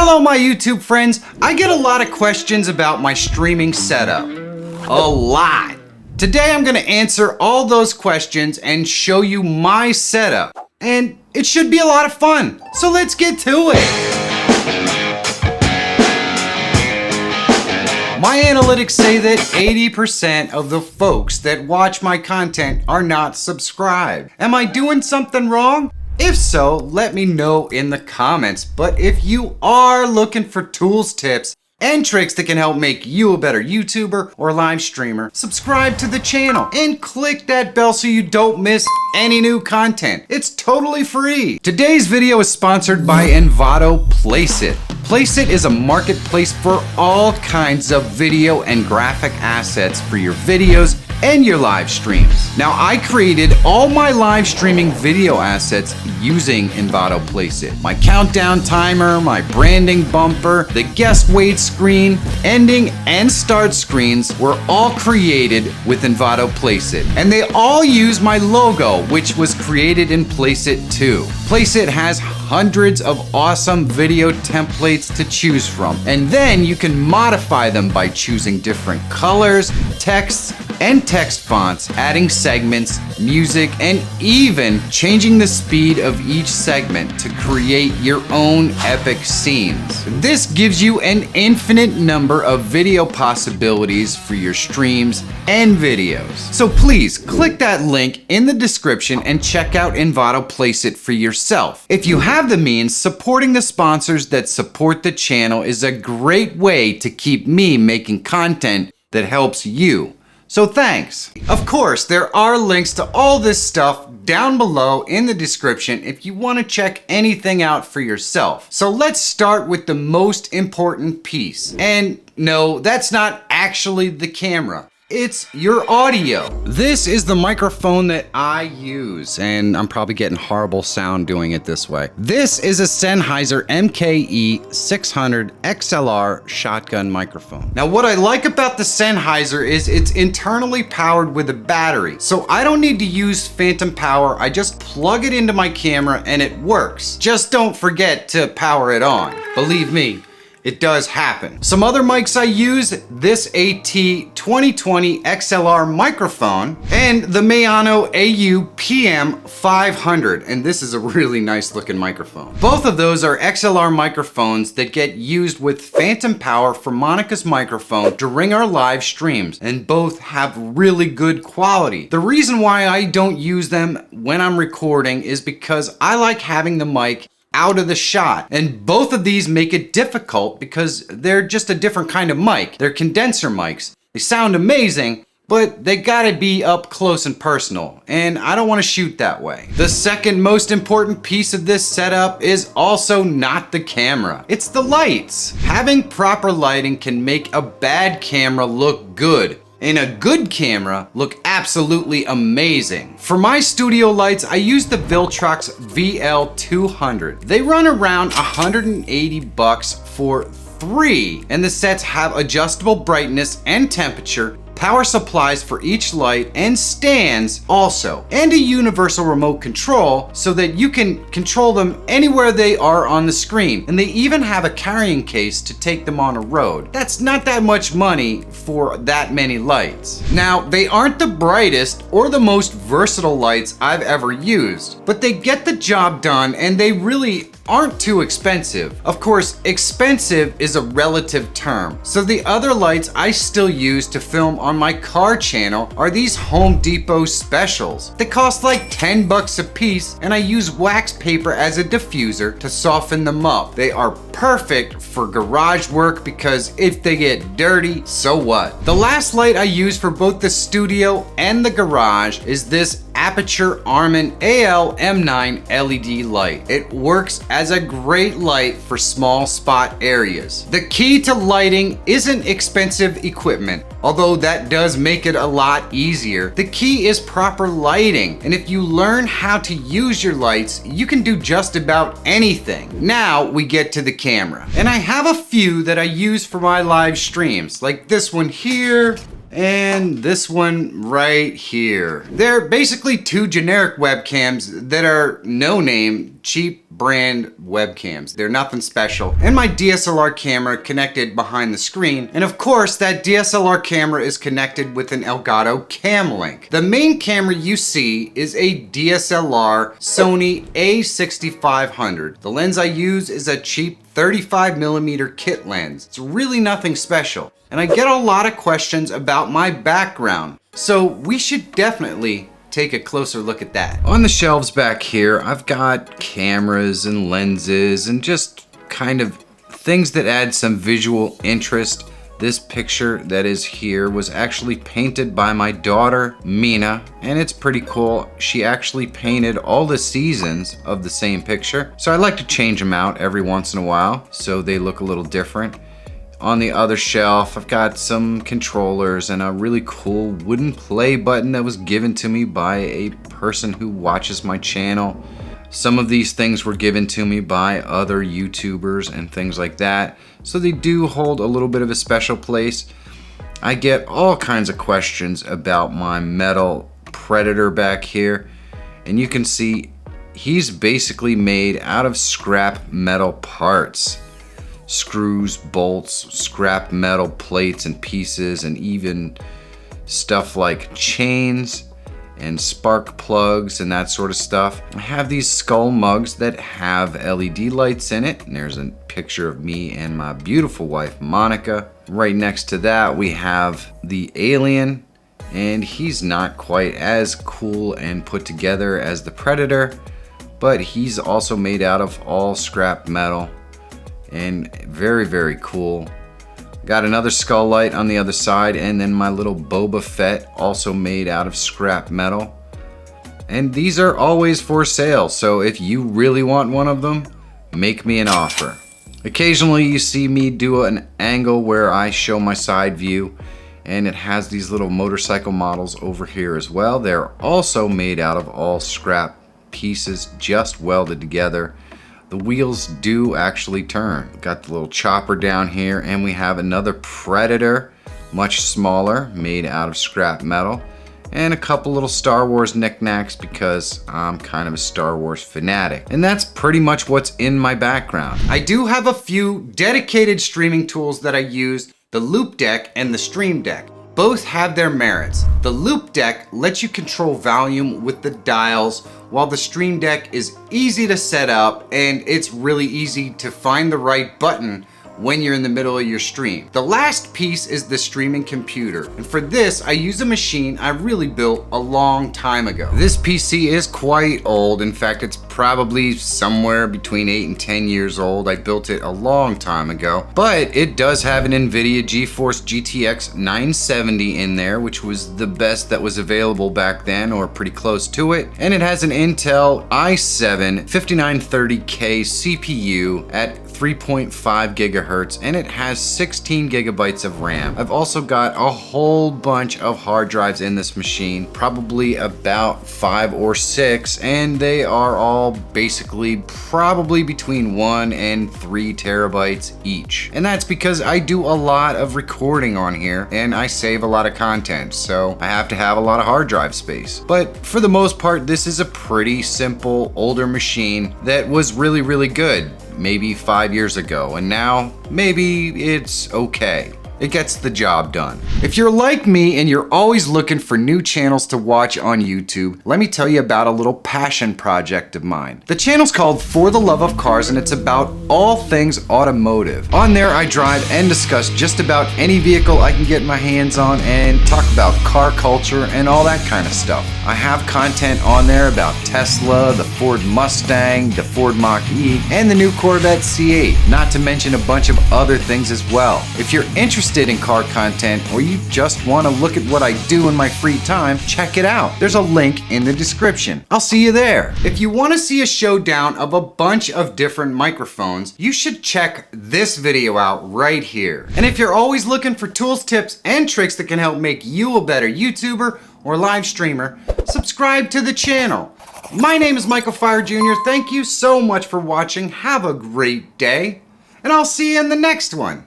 Hello my YouTube friends, I get a lot of questions about my streaming setup. A lot. Today I'm gonna answer all those questions and show you my setup. And it should be a lot of fun, so let's get to it. My analytics say that 80% of the folks that watch my content are not subscribed. Am I doing something wrong? If so, let me know in the comments. But if you are looking for tools, tips, and tricks that can help make you a better YouTuber or live streamer, subscribe to the channel and click that bell so you don't miss any new content. It's totally free. Today's video is sponsored by Envato Placeit. Placeit is a marketplace for all kinds of video and graphic assets for your videos and your live streams. Now, I created all my live streaming video assets using Envato Placeit. My countdown timer, my branding bumper, the guest wait screen, ending and start screens were all created with Envato Placeit. And they all use my logo, which was created in Placeit too. Placeit has hundreds of awesome video templates to choose from. And then you can modify them by choosing different colors, texts, and text fonts, adding segments, music, and even changing the speed of each segment to create your own epic scenes. This gives you an infinite number of video possibilities for your streams and videos. So please click that link in the description and check out Envato Placeit for yourself. If you have the means, supporting the sponsors that support the channel is a great way to keep me making content that helps you. So thanks. Of course, there are links to all this stuff down below in the description if you want to check anything out for yourself. So let's start with the most important piece. And no, that's not actually the camera. It's your audio. This is the microphone that I use, and I'm probably getting horrible sound doing it this way. This is a Sennheiser MKE 600 XLR shotgun microphone. Now, what I like about the Sennheiser is it's internally powered with a battery, so I don't need to use phantom power. I just plug it into my camera and it works. Just don't forget to power it on. Believe me, it does happen. Some other mics I use, this AT 2020 XLR microphone and the Mayano AU PM 500. And this is a really nice looking microphone. Both of those are XLR microphones that get used with phantom power from Monica's microphone during our live streams, and both have really good quality. The reason why I don't use them when I'm recording is because I like having the mic out of the shot, and both of these make it difficult because they're just a different kind of mic. They're condenser mics. They sound amazing, but they gotta be up close and personal, and I don't want to shoot that way. The second most important piece of this setup is also not the camera. It's the lights. Having proper lighting can make a bad camera look good, and a good camera look absolutely amazing. For my studio lights, I use the Viltrox VL200. They run around 180 bucks for 3, and the sets have adjustable brightness and temperature, power supplies for each light, and stands also, and a universal remote control so that you can control them anywhere they are on the screen. And they even have a carrying case to take them on a road. That's not that much money for that many lights. Now, they aren't the brightest or the most versatile lights I've ever used, but they get the job done and they really aren't too expensive. Of course, expensive is a relative term. So the other lights I still use to film on my car channel are these Home Depot specials. They cost like 10 bucks a piece, and I use wax paper as a diffuser to soften them up. They are perfect for garage work because if they get dirty, so what? The last light I use for both the studio and the garage is this Aperture Armin AL M9 LED light. It works as a great light for small spot areas. The key to lighting isn't expensive equipment, although that does make it a lot easier. The key is proper lighting, and if you learn how to use your lights, you can do just about anything. Now we get to the camera, and I have a few that I use for my live streams, like this one here, and this one right here. They're basically two generic webcams that are no name cheap brand webcams. They're nothing special. And my DSLR camera connected behind the screen. And of course, that DSLR camera is connected with an Elgato Cam Link. The main camera you see is a DSLR Sony a6500. The lens I use is a cheap 35mm kit lens. It's really nothing special. And I get a lot of questions about my background. So we should definitely take a closer look at that. On the shelves back here, I've got cameras and lenses and just kind of things that add some visual interest. This picture that is here was actually painted by my daughter, Mina, and it's pretty cool. She actually painted all the seasons of the same picture. So I like to change them out every once in a while so they look a little different. On the other shelf, I've got some controllers and a really cool wooden play button that was given to me by a person who watches my channel. Some of these things were given to me by other YouTubers and things like that, so they do hold a little bit of a special place. I get all kinds of questions about my metal Predator back here, and you can see he's basically made out of scrap metal parts. Screws, bolts, scrap metal plates and pieces, and even stuff like chains and spark plugs and that sort of stuff. I have these skull mugs that have LED lights in it, and there's a picture of me and my beautiful wife Monica. Right next to that we have the alien, and he's not quite as cool and put together as the Predator, but he's also made out of all scrap metal and very, very cool. Got another skull light on the other side, and then my little Boba Fett, also made out of scrap metal. And these are always for sale, so if you really want one of them, make me an offer. Occasionally you see me do an angle where I show my side view, and it has these little motorcycle models over here as well. They're also made out of all scrap pieces, just welded together. The wheels do actually turn. Got the little chopper down here, and we have another Predator, much smaller, made out of scrap metal, and a couple little Star Wars knickknacks because I'm kind of a Star Wars fanatic. And that's pretty much what's in my background. I do have a few dedicated streaming tools that I use, the Loop Deck and the Stream Deck. Both have their merits. The Loop Deck lets you control volume with the dials, while the Stream Deck is easy to set up and it's really easy to find the right button when you're in the middle of your stream. The last piece is the streaming computer, and for this I use a machine I really built a long time ago. This PC is quite old. In fact, it's probably somewhere between 8 and 10 years old. I built it a long time ago, but it does have an NVIDIA GeForce GTX 970 in there, which was the best that was available back then, or pretty close to it. And it has an Intel i7 5930K CPU at 3.5 gigahertz, and it has 16 gigabytes of RAM. I've also got a whole bunch of hard drives in this machine, probably about 5 or 6, and they are all basically probably between 1 and 3 terabytes each. And that's because I do a lot of recording on here and I save a lot of content, so I have to have a lot of hard drive space. But for the most part, this is a pretty simple older machine that was really, really good maybe 5 years ago, and now maybe it's okay. It gets the job done. If you're like me and you're always looking for new channels to watch on YouTube, let me tell you about a little passion project of mine. The channel's called For the Love of Cars, and it's about all things automotive. On there, I drive and discuss just about any vehicle I can get my hands on and talk about car culture and all that kind of stuff. I have content on there about Tesla, the Ford Mustang, the Ford Mach-E, and the new Corvette C8, not to mention a bunch of other things as well. If you're interested in car content, or you just want to look at what I do in my free time, check it out. There's a link in the description. I'll see you there. If you want to see a showdown of a bunch of different microphones, you should check this video out right here. And if you're always looking for tools, tips, and tricks that can help make you a better YouTuber or live streamer, subscribe to the channel. My name is Michael Feyrer Jr. Thank you so much for watching. Have a great day, and I'll see you in the next one.